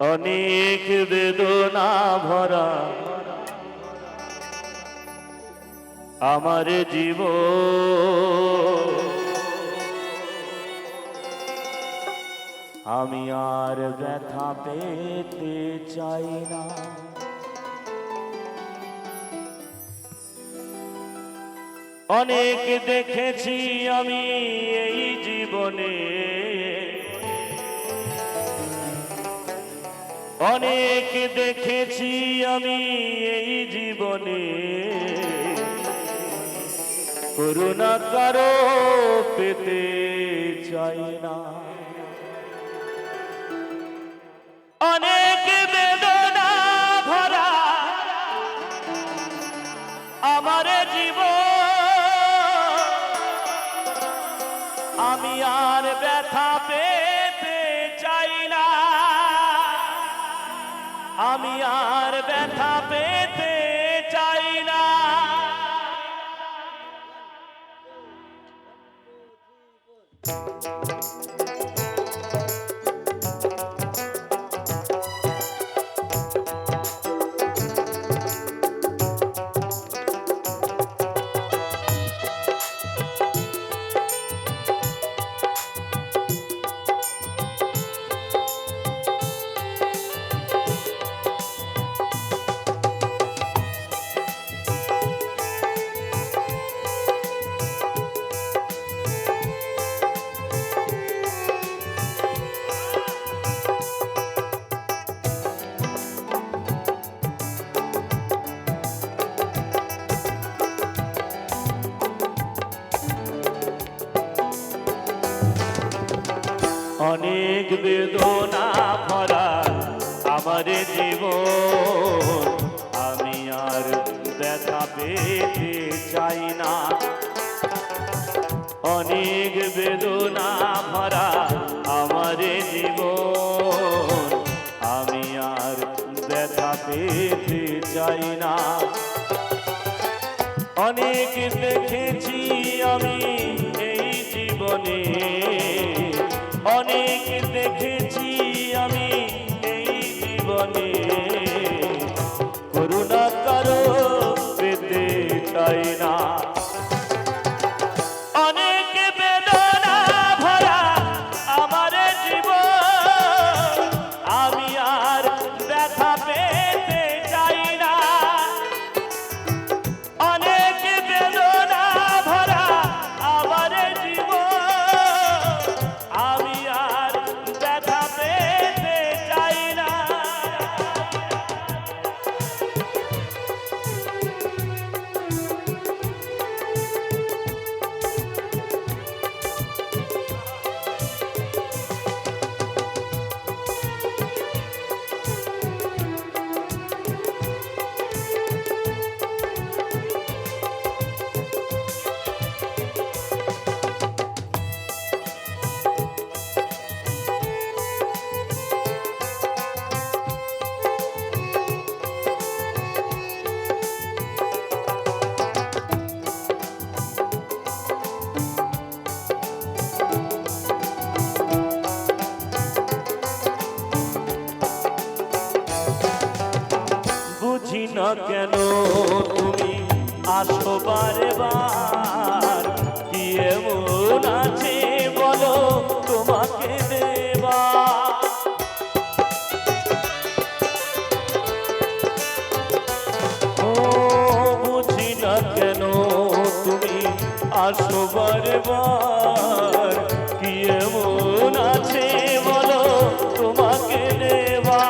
অনেক বেদনা ভরা আমার জীবন, আমি আর ব্যথা পেতে চাই না। অনেক দেখেছি আমি এই জীবনে, অনেক দেখেছি আমি এই জীবনে, করুণা কারো পেতে চাই না। অনেক বেদনা ভরা আমার জীবন, আমি আর ব্যথা পেতে চাই না, আমি আর ব্যথা পেতে চাই না। অনেক বেদনা ভরা আমার জীবন, আমি আর ব্যথা পেতে চাই না। অনেক বেদনা ভরা আমার জীবন, আমি আর ব্যথা পেতে চাই না। অনেক দেখেছি আমি এই জীবনে, অনেক দেখেছি আমি এই জীবনে, করুণা কারো পেতে চাই না। অনেক বেদনা ভরা আমার জীবন, আমি আর ব্যথা পেতে চাই না। অনেক বেদনা ভরা আমার জীবন, আমি আর ব্যথা পেতে চাই না। বুঝি না কেন তুমি আসো বারে বার, কি এমন আছে বলো তোমাকে দেবা। ও বুঝি না কেন তুমি আসো বারে বার, কি এমন আছে বলো তোমাকে দেবা।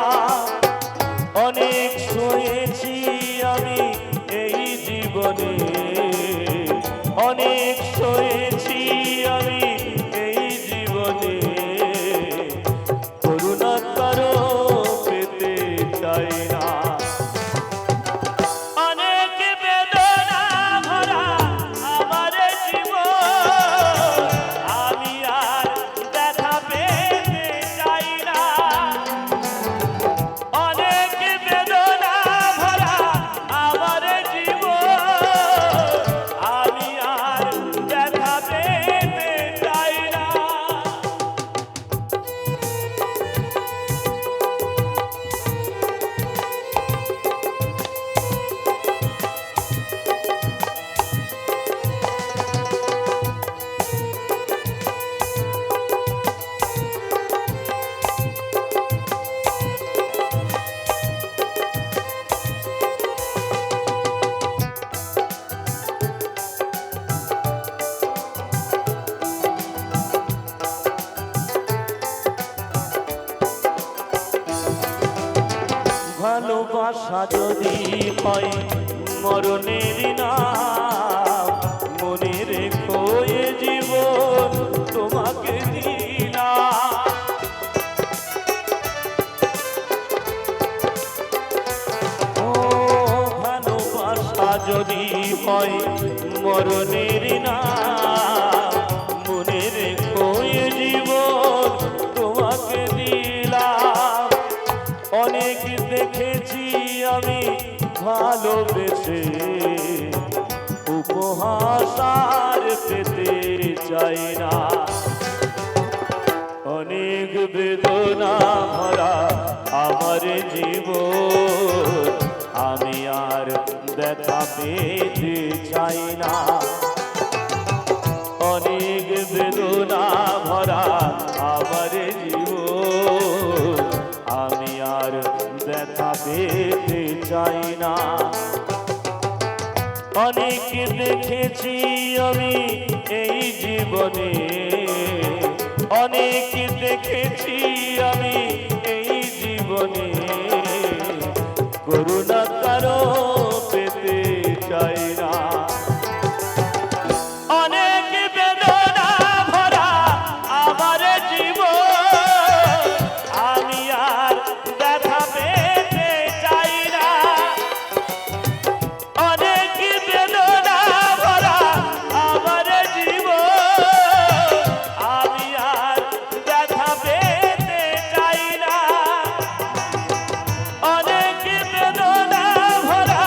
অনেক সয়েছি আমি এই জীবনে, অনেক সয়েছি আমি এই জীবনে, করুণা কারো পেতে চাই না। অনেক বেদনা ভরা আমার জীবন, ভালোবাসা যদি হয় মরণের নাম, মনে রেখো এ জীবন তোমাকে দিলাম। ও ভালোবাসা যদি হয় মরণের নাম, মনে রেখো এ জীবন তোমাকে দিলাম। অনেক দেখেছি আমি ভালোবেসে, উপহাস আর পেতে চাই না। অনেক বেদনা ভরা আমার জীবন, আমি আর ব্যথা পেতে চাই না। অনেক বেদনা ভরা আমার জীবন, আমি আর ব্যথা পেতে চাই না। অনেক দেখেছি আমি এই জীবনে, অনেক দেখেছি আমি এই জীবনে, করুণা কারো পেতে চাই না। অনেক বেদনা ভরা আমার জীবন, আমি আর ব্যথা পেতে চাই না। অনেক বেদনা ভরা আমার জীবন, আমি আর ব্যথা পেতে চাই না। অনেক বেদনা ভরা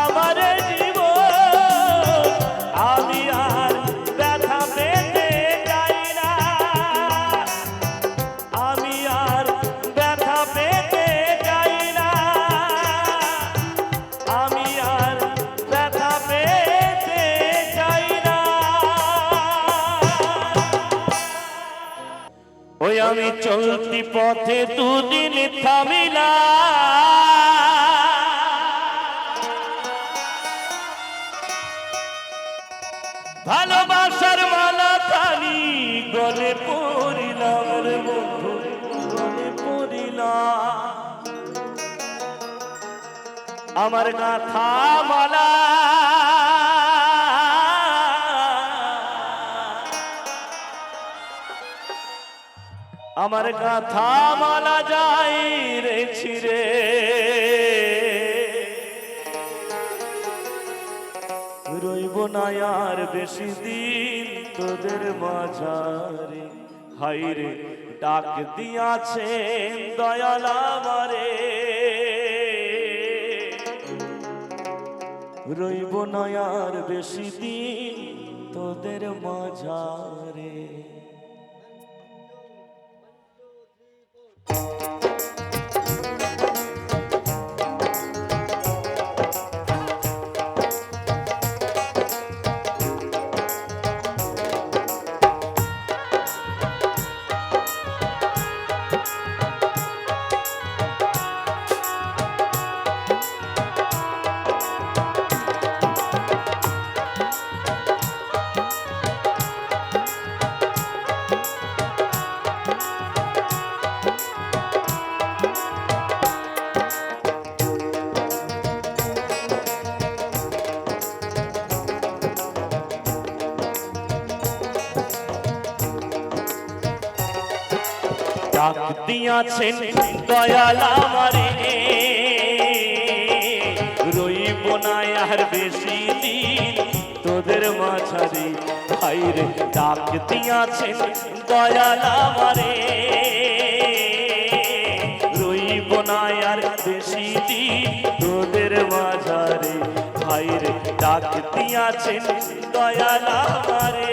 আমার জীবন, আমি আর ব্যথা পেতে চাই না। আমি আর ব্যথা পেতে চাই না। আমি আর ব্যথা পেতে চাই না। ওই আমি চলতি পথে দুদিন থামিলা, ভালোবাসার মালা খানি গলে পড়িলাম রে বন্ধু, গলে পড়িলাম। আমার গাথা মালা আমার গাথা মালা যাই রে ছিড়ে, রইব না আর বেশি দিন তোদের মাঝারে। হাইরে ডাক দিয়াছেন দয়াল আমারে, রইব না আর বেশি দিন তোদের মাঝারে। ডাক দিয়াছেন দয়াল আমারে, রইব না আর বেশি দিন তোদের মাঝারে। হাইরে ডাক দিয়াছেন দয়াল আমারে, রইব না আর বেশি দিন তোদের মাঝারে। হাইরে ডাক দিয়াছেন দয়াল আমারে।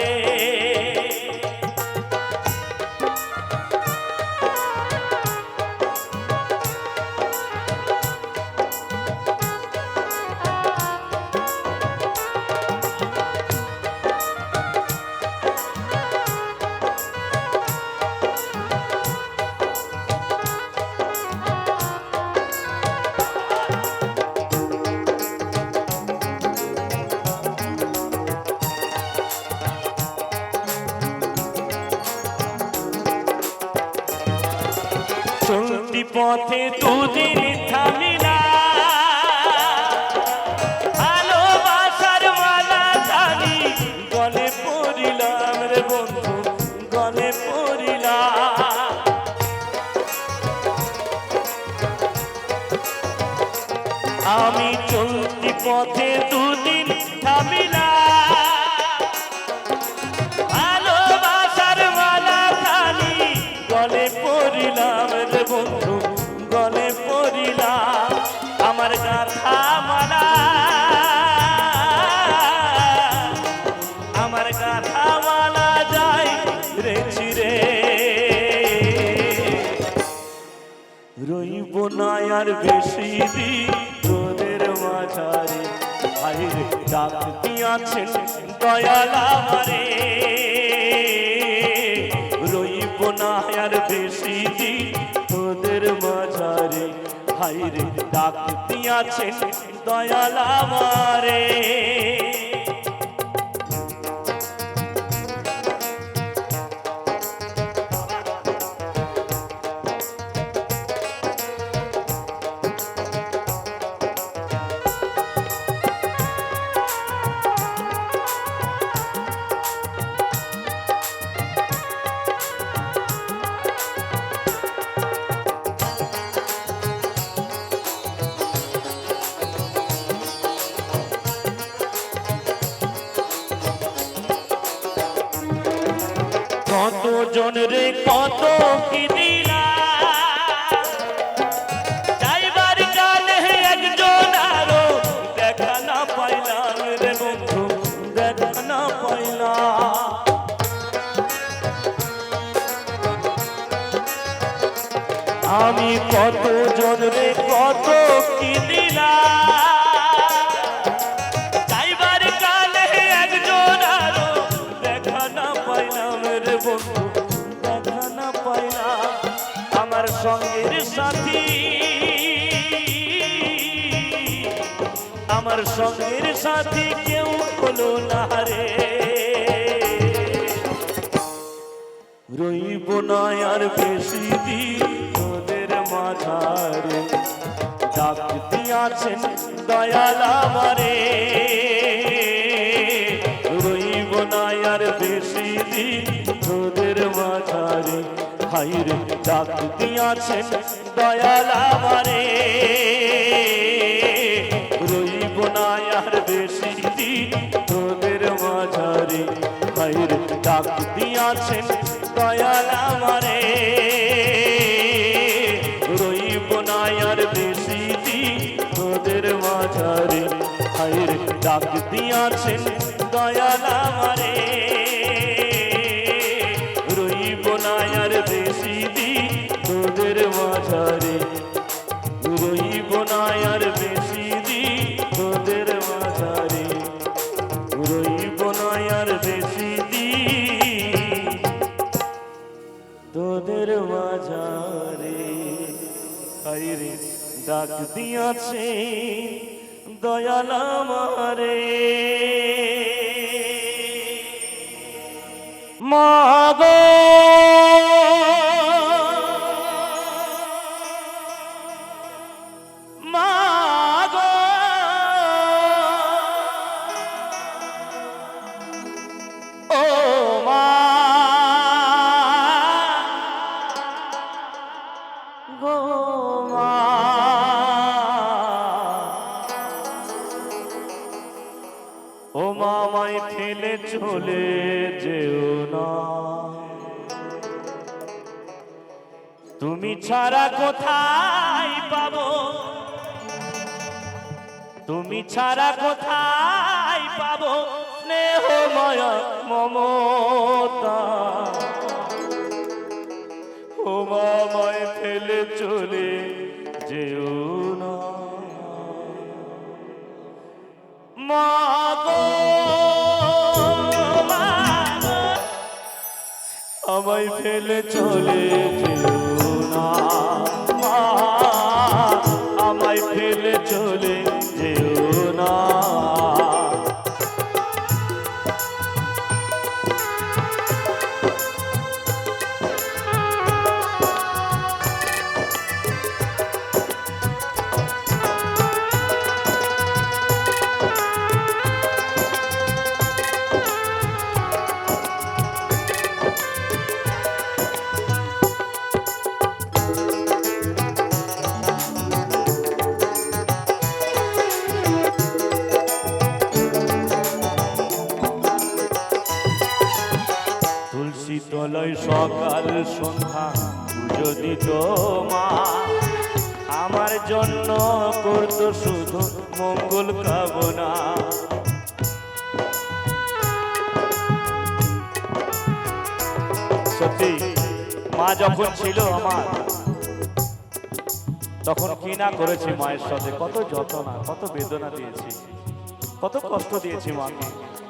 চলতি পথে দুদিন থামিলা, আমি চলতি পথে দুদিন থামিলা ভালোবাসার মালা খালি গলে পড়িলাম রে বন্ধু গলে পড়িলাম আমার গাথা মালা আমার গাথা মালা যাই রে চিরে রইব না আর বেশি দিন তোদের মাঝারে ভাইরে ডাক দিয়াছেন দয়াল আমারে রইব না আর বেশি দিন তোদের মাঝারে ভাইরে ডাক দিয়াছেন দয়াল আমারে কত জন রে কত কি দিলা যাইবার কালে একজন আরো দেখা না পাইলাম রে বন্ধু দেখা না পাইলাম আমি কত জন রে কত কি দিলা যাইবার কালে একজন আরো দেখা না পাইলাম রে বন্ধু দেখা না পাইলাম আমার সঙ্গের সাথী আমার সঙ্গের সাথী কেউ হলো না রে রইব না আর বেশি দিন তোদের মাঝারে ডাক দিয়াছেন দয়াল আমারে রইব না আর বেশি দিন তোদের মাঝারে হাইরে ডাক দিয়াছেন দয়াল আমারে রইব না আর বেশি দিন তোদের মাঝারে হাইরে ডাক দিয়াছেন দয়াল আমারে রইব না আর বেশি দিন তোদের মাঝারে হাইরে ডাক দিয়াছেন দয়াল আমারে রইব না আর বেশি দিন তোদের মাঝারে রইব না আর বেশি দিন তোদের মাঝারে রইব না আর বেশি দিন তোদের মাঝারে হাইরে ডাক দিয়াছে দয়াল আমারে মাগো মাগো ও মা গো মা ও মামায় ফেলে চলে যেও না তুমি ছাড়া কোথায় পাবো তুমি ছাড়া কোথায় পাবো স্নেহ মায়া মমতা ও মামায় ফেলে চলে যেও না মাগো মাগো আমায় ফেলে চলে যেও না মা আমায় ফেলে চলে যেও না সকাল সন্ধ্যা পুজো দিত মা, আমার জন্য করত শুধু মঙ্গল কামনা। সত্যি মা যখন ছিল আমার, তখন কি না করেছি মায়ের সাথে, কত যন্ত্রণা, কত বেদনা দিয়েছি, কত কষ্ট দিয়েছি মাকে।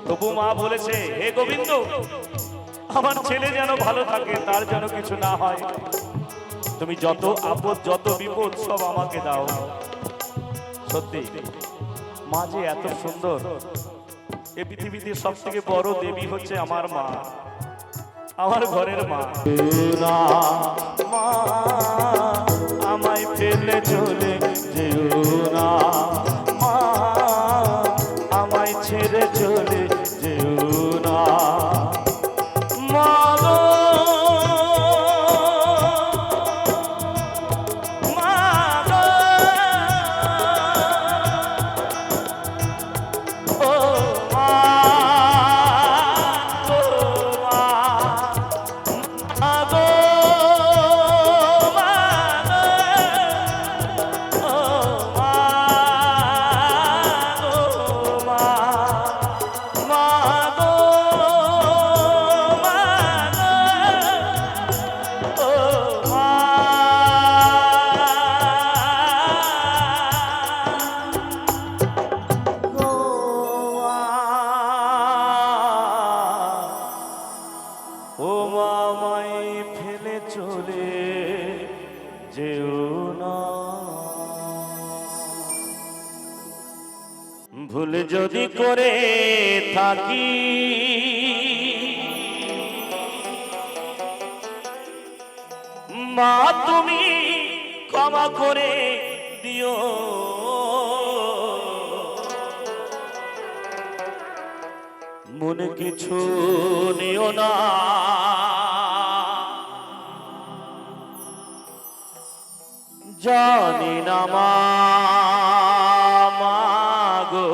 তবু মা বলেছে, হে গোবিন্দ, আমার ছেলে যেন ভালো থাকে, তার যেন কিছু না হয়, তুমি যত আপদ যত বিপদ সব আমাকে দাও। সত্যি মা যে এত সুন্দর, এ পৃথিবীতে সব থেকে বড় দেবী হচ্ছে আমার মা, আমার ঘরের মা। মা আমায় ফেলে চলে যেও না, মা আমায় ছেড়ে চলে যেও না। মা গো, মা গো, ও মা গো, মা গো, ও মা আমায় ফেলে চলে যেও না। ভুল যদি করে থাকি মা তুমি ক্ষমা করে দিও, মনে কিছু নিও না। জানি না মা গো,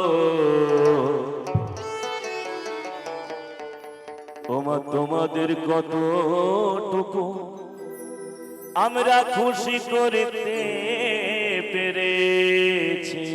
তোমাদের কতটুকু আমরা খুশি করতে পেরেছি।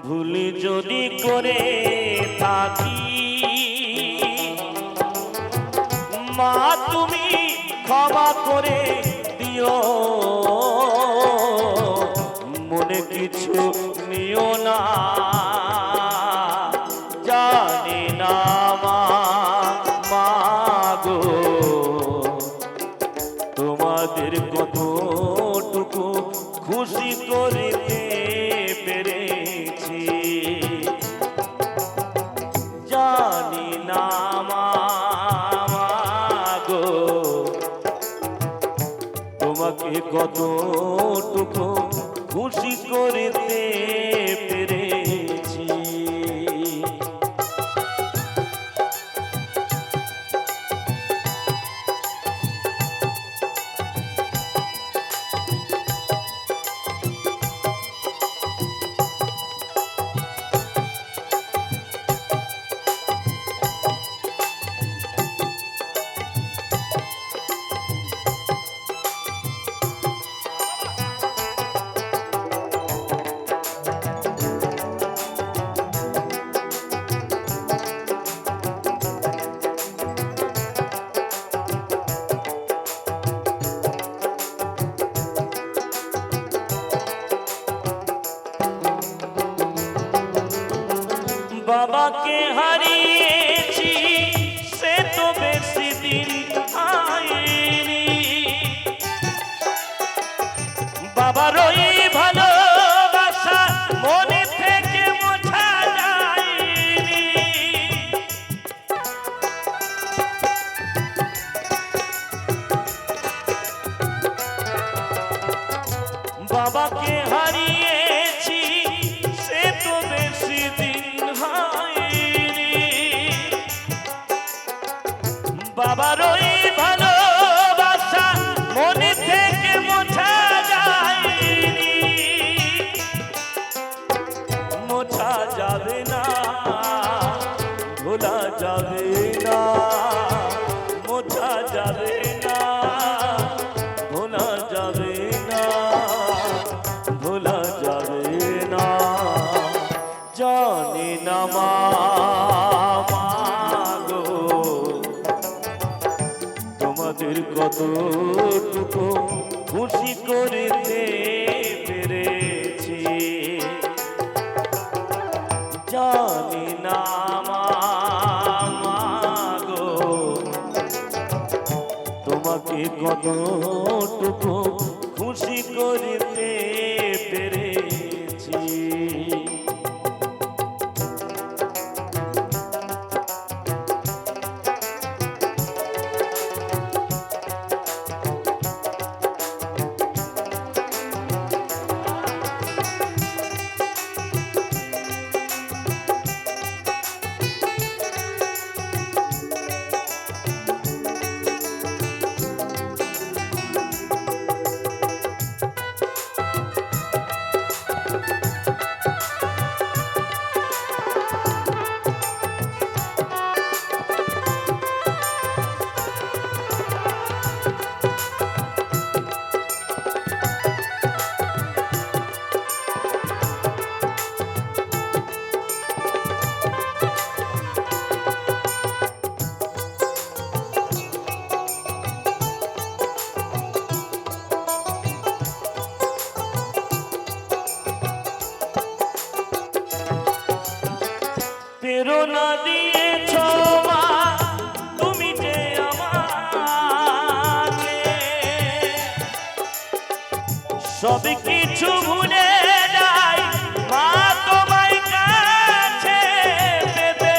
ভুলি যদি করে থাকি মা তুমি ক্ষমা করে দিও, মনে কিছু নিও না। জানি না মা গো, তোমাদের কতটুকু খুশি করতে পেরেছি। জানি না মা গো, তোমাকে কতটুকু খুশি করতে পেরেছি। বাবাকে হারিয়েছি সে তো বেশি দিন হয়নি, মোছা যাবে না, ভোলা যাবে না, মোছা যাবে না, ভোলা যাবে না, ভোলা যাবে না। জানি না মা গো তোমাদের কতটুকু খুশি করতে পেরেছি, জানি না মা গো তোমাকে কতটুকু খুশি করতে পেরেছি। প্রেরণা দিয়েছ মা তুমি যে আমাকে, সব কিছু ভুলে যাই মা তোমায় কাছে পেতে।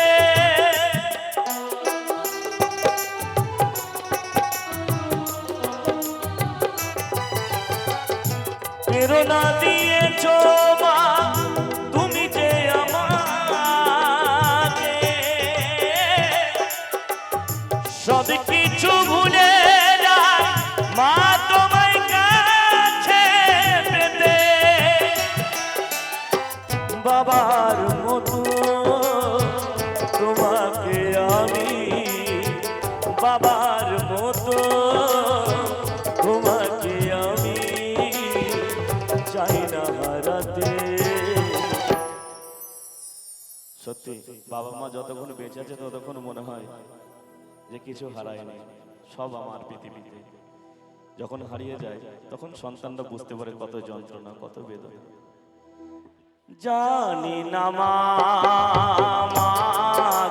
প্রেরণা দিয়েছ মা তুমি যে সব কিছু ভুলে যায় মা তোমায় কাছে পেতে। বাবার মতো তোমাকে আমি, বাবার মতো তোমাকে আমি চাই না হারাতে। সত্যি বাবা মা যতক্ষণ বেঁচে আছে ততক্ষণ মনে হয় যে কিছু হারায়নি, সব আমার পৃথিবীতে। যখন হারিয়ে যায় তখন সন্তানরা বুঝতে পারে কত যন্ত্রণা, কত বেদনা। জানি না মা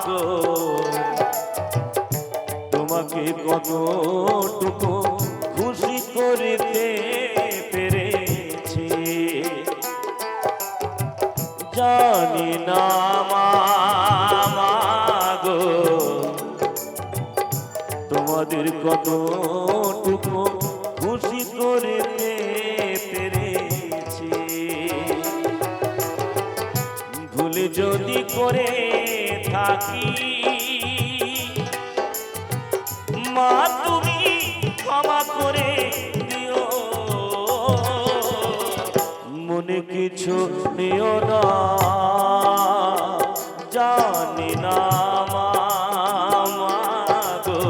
গো তোমাকে কতটুকু খুশি করতে পেরেছি, জানি না মা গো তোমাদের কতটুকু খুশি করতে পেরেছি। ভুল যদি করে থাকি মা তুমি ক্ষমা করে দিও, মনে কিছু নিও না, জানি না মা গো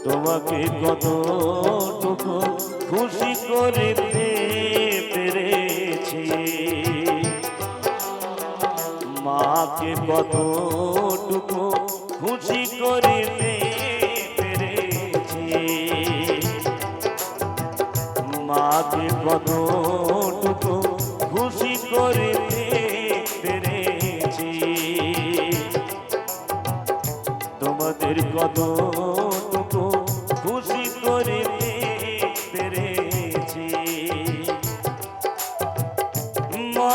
তোমাকে কতটুকু খুশি করতে পেরেছি, মাকে কতটুকু খুশি করতে পেরেছি, মাকে কতটুকু খুশি করতে পেরেছি, তোমাদের কতটুকু খুশি করতে পেরেছি। মা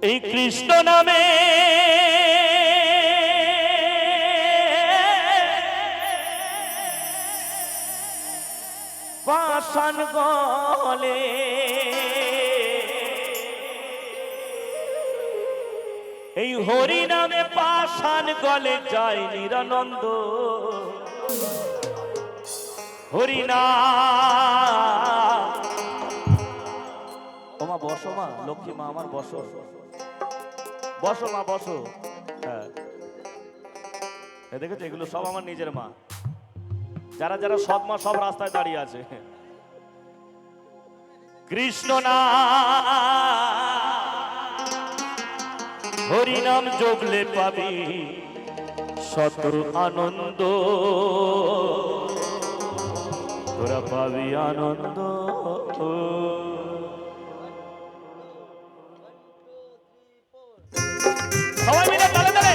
এই কৃষ্ণ নামে পাষাণ গলে এই হরি নামে পাষাণ গলে যায় নিরানন্দ হরি নাম। ও মা বসো, মা লক্ষ্মী মা আমার বসো, বসো মা বসো। হ্যাঁ দেখেছো, এগুলো সব আমার নিজের মা। যারা যারা সৎ মা সব রাস্তায় দাঁড়িয়ে আছে। কৃষ্ণ নাম হরি নাম জপলে পাবি শত আনন্দ, তোরা পাবি আনন্দ। সবাই মিলে তালে তালে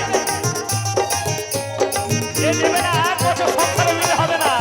যে দেবে না এক বছর সংসারে মিলে হবে না।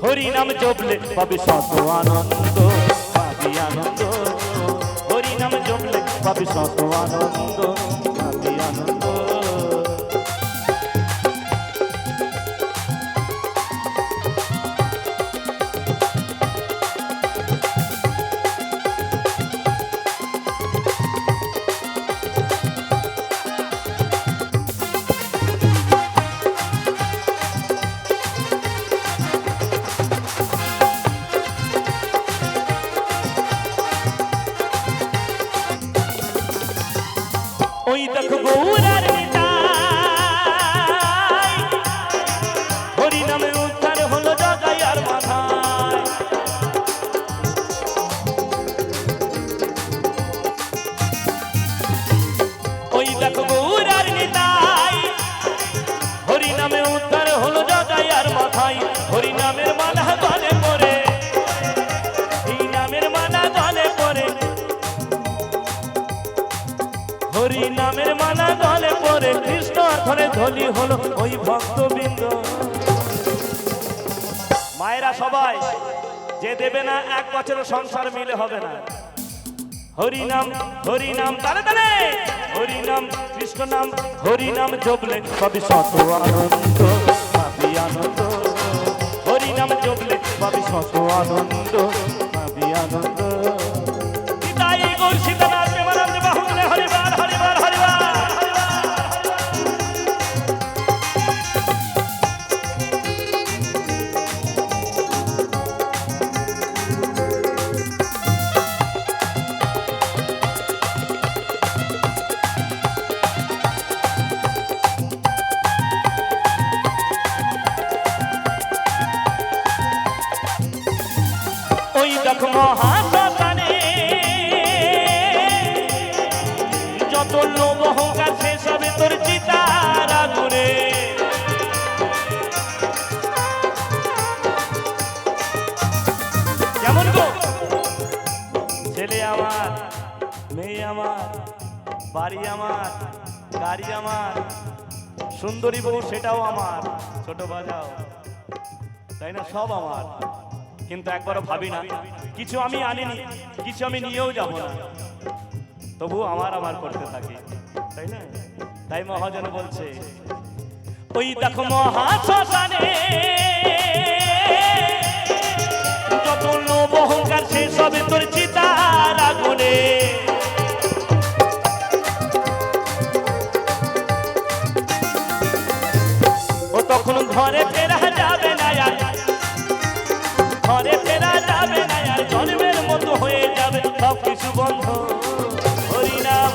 হরি নাম জপলে পাবি শত আনন্দ, পাবি আনন্দ। হরি নাম জপলে পাবি শত আনন্দ, পাবি আনন্দ। ওই দেখো গৌরার নিতাই, হরি নামে উদ্ধার হলো জগাইয়ার মাথায়। ওই দেখো গৌরার নিতাই, হরি নামে উদ্ধার হলো জগাইয়ার মাথায়। হরি নামের মালা গলে পড়ে, এই নামের মালা গলে পড়ে, হরি নামের মালা গলে পড়ে। কৃষ্ণ ধরে ধলি হলো ওই ভক্তবৃন্দ। মায়েরা সবাই যে দেবে না এক বছরের সংসার মিলে হবে না। হরি নাম তালে তালে হরি নাম কৃষ্ণ নাম হরি নাম জপলে পাবি শত আনন্দ, পাবি আনন্দ। হরি নাম জপলে পাবি শত আনন্দ, পাবি আনন্দ। তাই গৌর সীতানাথ প্রেমানন্দ বাহুলে হরিবার হরিবার হরিবার। ওই দেখো মহাশ্মশানে যত লোভ অহংকার শেষ হবে তোর চিতার আগুনে। কেমন গো ছেলে আমার, মেয়ে আমার, বাড়ি আমার, গাড়ি আমার, সুন্দরী বউ সেটাও আমার, ছোট বাজাও, তাই না? সব আমার। কিন্তু একবারও ভাবি না কিছু আমি আনিনি, কিছু আমি নিয়েও যাব না, তবু আমার আমার করতে থাকি, তাই না? তাই মহাজন বলছে ওই দেখো মহাশ্মশানে যত লোভ অহংকার শেষ হবে তোর চিতার আগুনে। ও তখন ঘরে ফেরা যাবে না আর, ঘরে ফেরা যাবে না আর, জন্মের মতো হয়ে যাবে সব কিছু বন্ধ। হরি নাম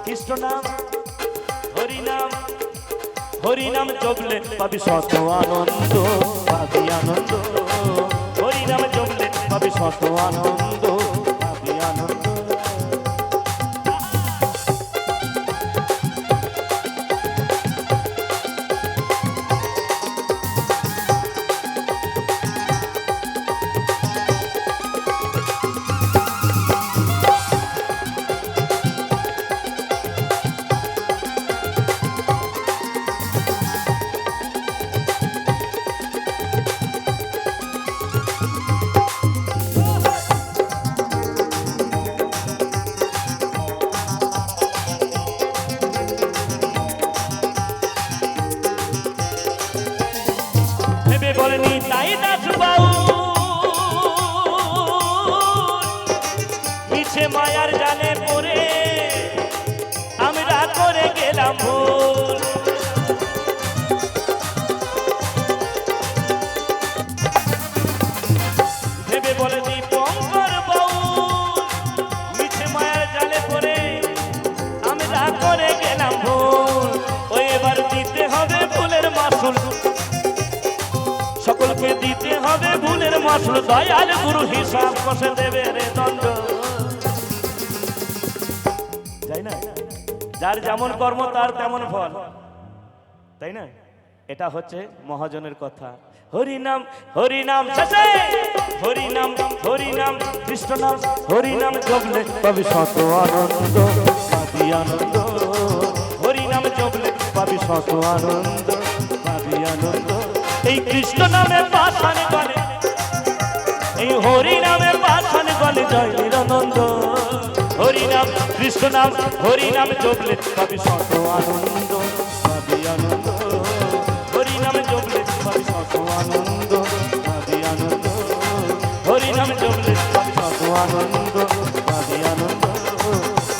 কৃষ্ণ নাম হরি নাম, হরি নাম জপলে পাবি শত আনন্দ, পাবি আনন্দ। হরি নাম জপলে পাবি শত আনন্দ, পাবি আনন্দ। নিতাই দাস বাউ মিছে মায়ার জালে পড়ে আমরা করে গেলাম ভুল। ভেবে বলে দীপঙ্কর বাউ মিছে মায়ার জালে পড়ে আমরা করে গেলাম ভুল। ওই এবার দিতে হবে ভুলের মাসুল, সকলকে দিতে হবে ভুলের মাসুল। দয়াল গুরু হিসাব কষে দেবে রে দণ্ড। তাই না? যার যেমন কর্ম তার তেমন ফল, তাই না? এটা হচ্ছে মহাজনের কথা। হরিনাম হরিনাম শেষে হরিনাম হরিনাম কৃষ্ণ নাম হরিনাম জপলে পাবি শত আনন্দ পাবি আনন্দ। হরিনাম জপলে পাবি শত আনন্দ পাবি আনন্দ। এই কৃষ্ণ নামে পাষাণ গলে, এই হরি নামে পাষাণ গলে জয় নিরানন্দ। হরিনাম কৃষ্ণ নাম হরিনাম জপলে পাবি শত আনন্দ পাবি আনন্দ। হরিনাম জপলে পাবি শত আনন্দ পাবি আনন্দ। হরিনাম জপলে পাবি শত আনন্দ পাবি আনন্দ।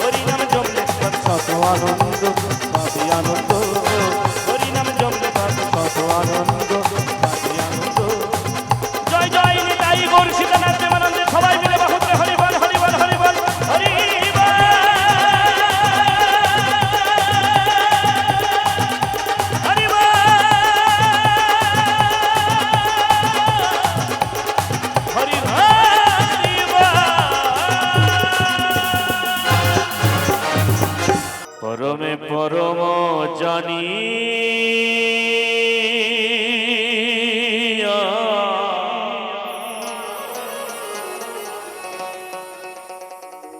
হরিনাম জপলে পাবি শত আনন্দ পাবি আনন্দ। হরিনাম জপলে পাবি শত আনন্দ পাবি আনন্দ। জয় জয় নিতাই গৌর সীতানাথ প্রেমানন্দে সবাই মিলে বাহুতে হরি বল হরি বল হরি বল হরি বল। হরি বল হরি হরি বল। পরমে পরম জানি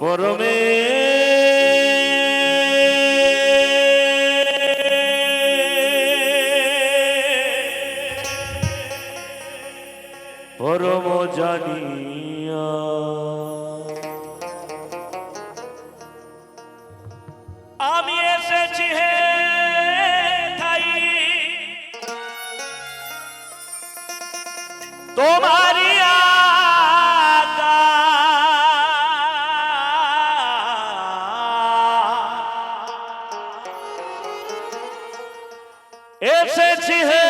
পরমে পরম জানিয়া আমি এসেছি হে ঠাই তোমারি আগা। এসেছি হে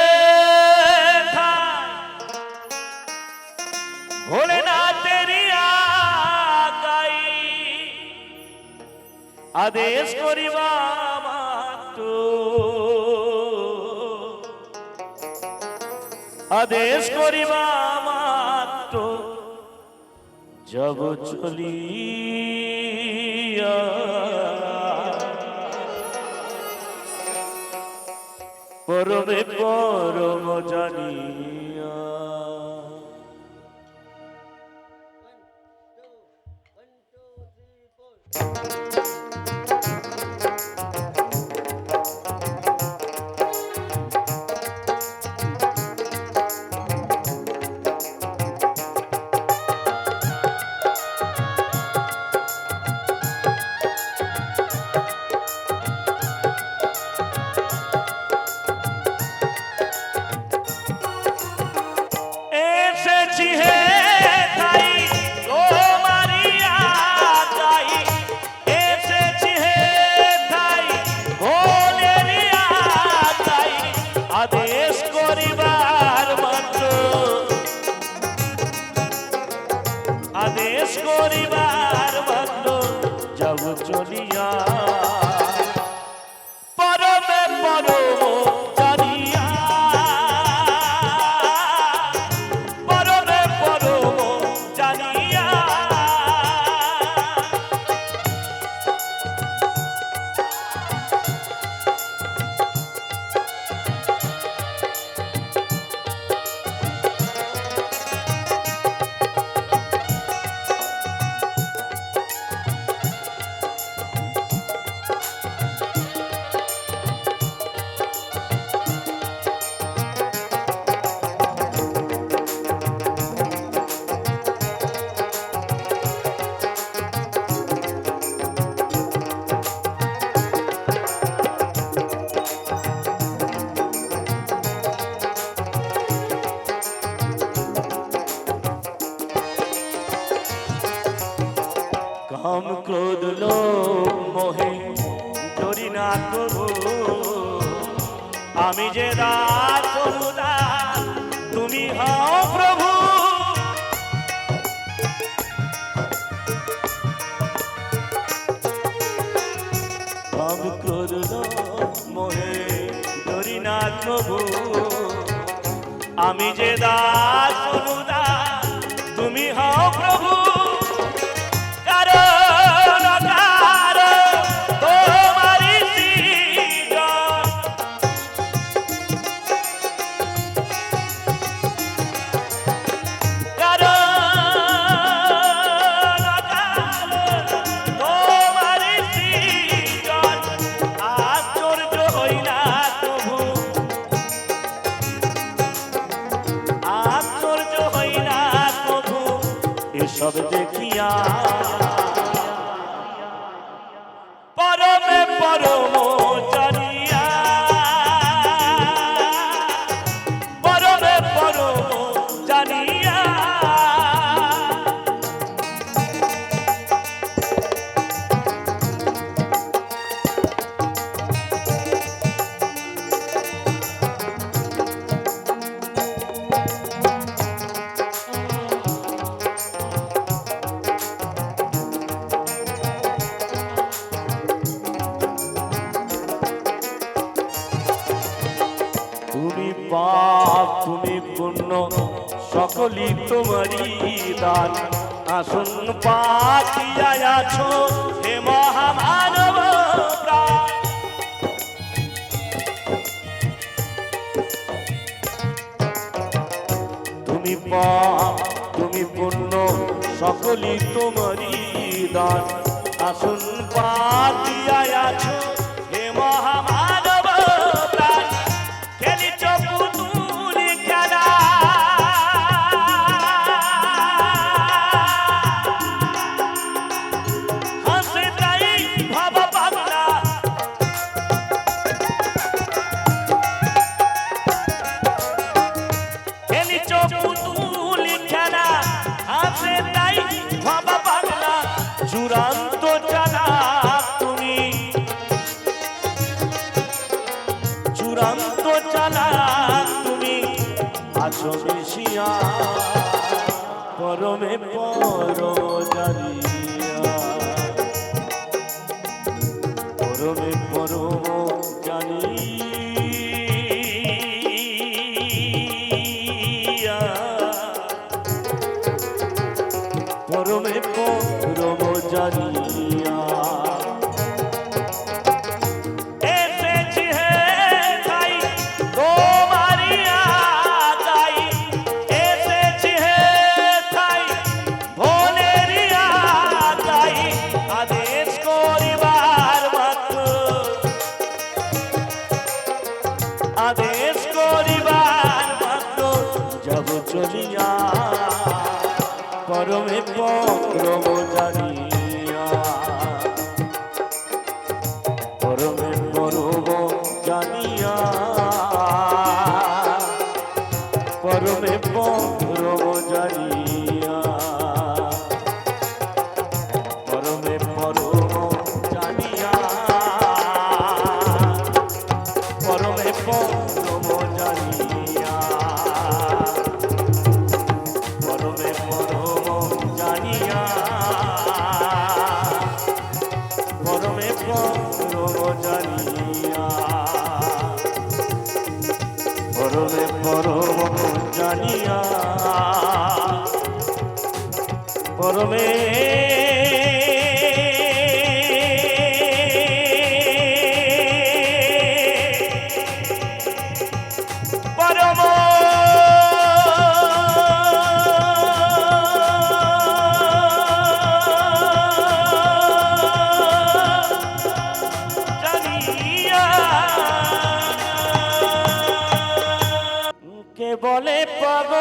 ভোলেনাথেরি আগাই আদেশ করিবা মাত্র, আদেশ করিবা মাত্র যাব চলিয়া। পরমে পরম জানিয়া এসেছি হে ঠাই তোমারি আগাই। এসেছি হে ঠাই ভোলেরি আগাই আদেশ করিবার মাত্র, আদেশ করিবার মাত্র যাব চলিয়া। পরমে পরম জানিয়া পরমে পরম জানিয়া প্রভু আমি যে দাস অনুদাস তুমি হও প্রভু আমি ক্রোধ মোহে ধরি না প্রভু আমি যে দাস অনুদাস তুমি হও প্রভু সব দেখিয়া পরমে পরম জানিয়া পরমে পরম জানিয়া পাপ তুমি পুণ্য সকলই তোমারই দান আসন পাতিয়া আছো হে মহামানব প্রাণ তুমি পাপ তুমি পুণ্য সকলই তোমারই দান আসন পাতিয়া আছো হে মহামানব প্রাণ চূড়ান্ত জানা তুমি চূড়ান্ত জানা তুমি আছো মিশিয়া পরমে পরম জানিয়া পরমে পরম জানিয়া পরমে পরম জানিয়া এসেছি হে তাই তোমারি আগাই এসেছি হে তাই ভোলেরি আগাই আদেশ করিবার মাত্র আদেশ করিবার মাত্র যাব চলিয়া পরমে পরম জানিয়া পরমে পরম জানিয়া পরমে পরম জানিয়া পরমে পরম জানিয়া পরমে পরম জানিয়া পরমে পরম জানিয়া পরমে পরম জানিয়া পরমে পরম জানিয়া পরমে পরম কে বলে পাগল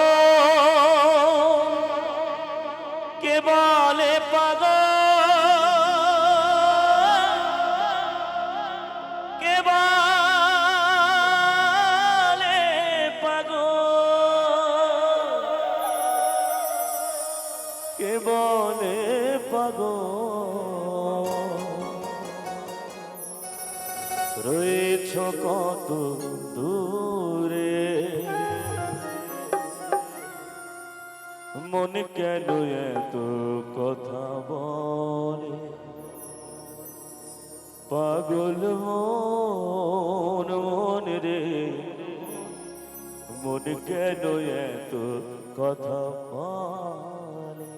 কে বলে পাগল কে বলে পাগল কে বলে পাগল রয়েছ কত দূরে, মন কেন এত কথা বলে, পাগল মন মন রে, মন কেন এত কথা বলে।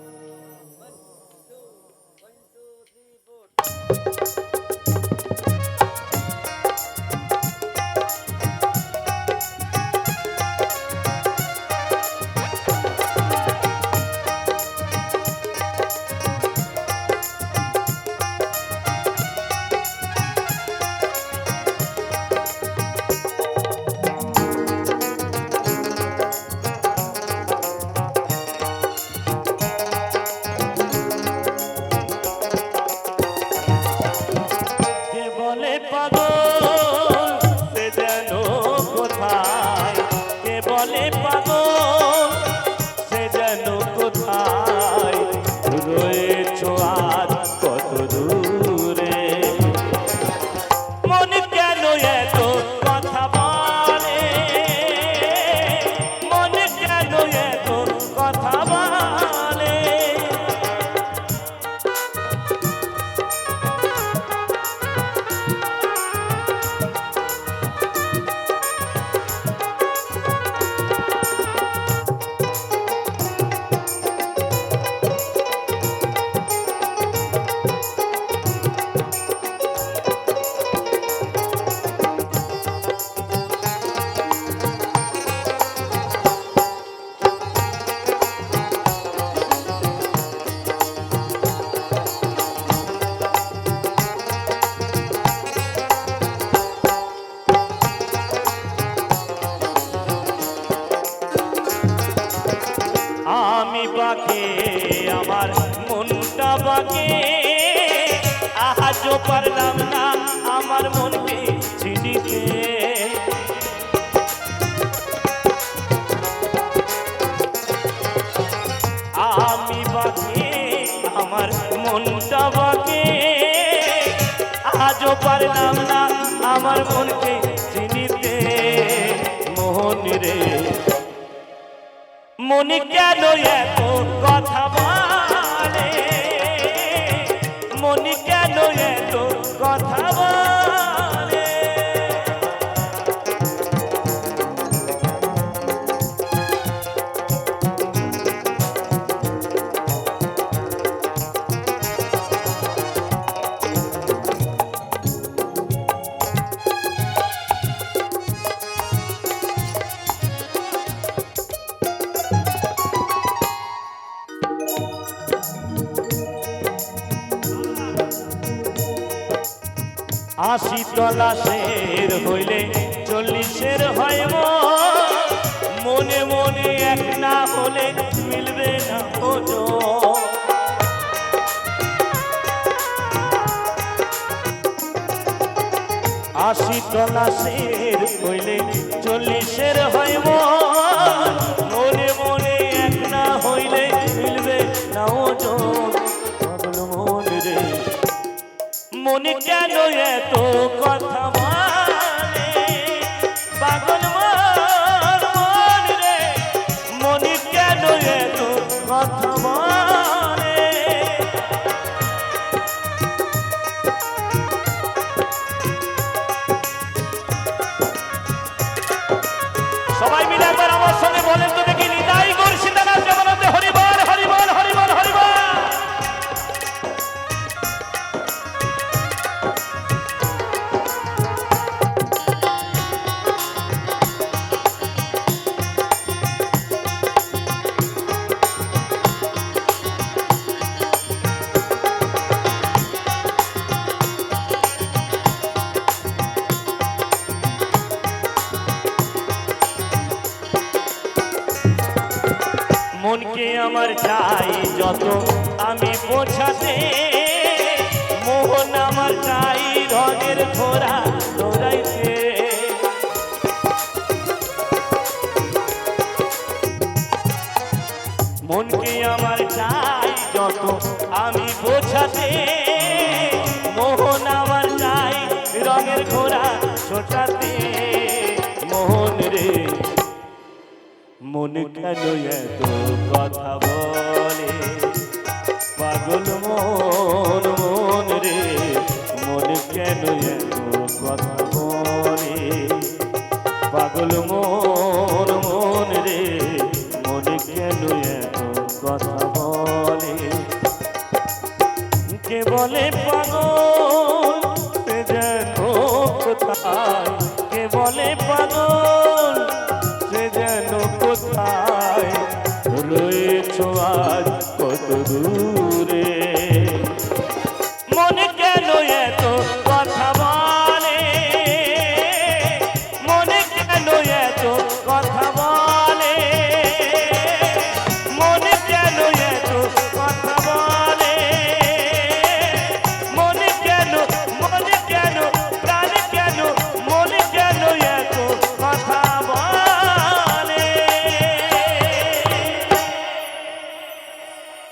বাকে আমার মনটা বাকে, আজও পারলাম না আমার মনকে চিনিতে। আমি বাকে আমার মনটা বাকে, আজও পারলাম না আমার মনকে চিনিতে। মোহন রে মনে কেন এত কথা বলে, মনে কেন এত কথা বলে। আশি তলা শের হইলে 40-এর হয় মনে মনে এক না হলে মিলবে না ওজন। আশি তলা শের হইলে 40-এর হয় মনে মনে এক না হইলে মিলবে না ওজন। পাগল মন রে মনে কেন এত কথা বলে, পাগল মন রে মনে কেন এত কথা বলে। সবাই মিলে একবার আমার সঙ্গে বলেন তো দেখি, নিতাই গৌর সীতানাথ জগন্নাথে হরিবল হরিবল হরিবল হরিবল। মনকে আমার চাই যত আমি বোঝাতে, মোহন আমার চাই রঙের ঘোড়া দৌড়াইতে। মনকে আমার চাই যত আমি বোঝাতে, মোহন আমার চাই রঙের রথের ঘোড়া ছোটাতে। মন রে মন কেন এত কথা বলে, পাগল মন মন রে মন কেন এত কথা বলে, পাগল মন মন রে মন কেন এত কথা বলে। কে বলে পাগল সে যেন কোথায়,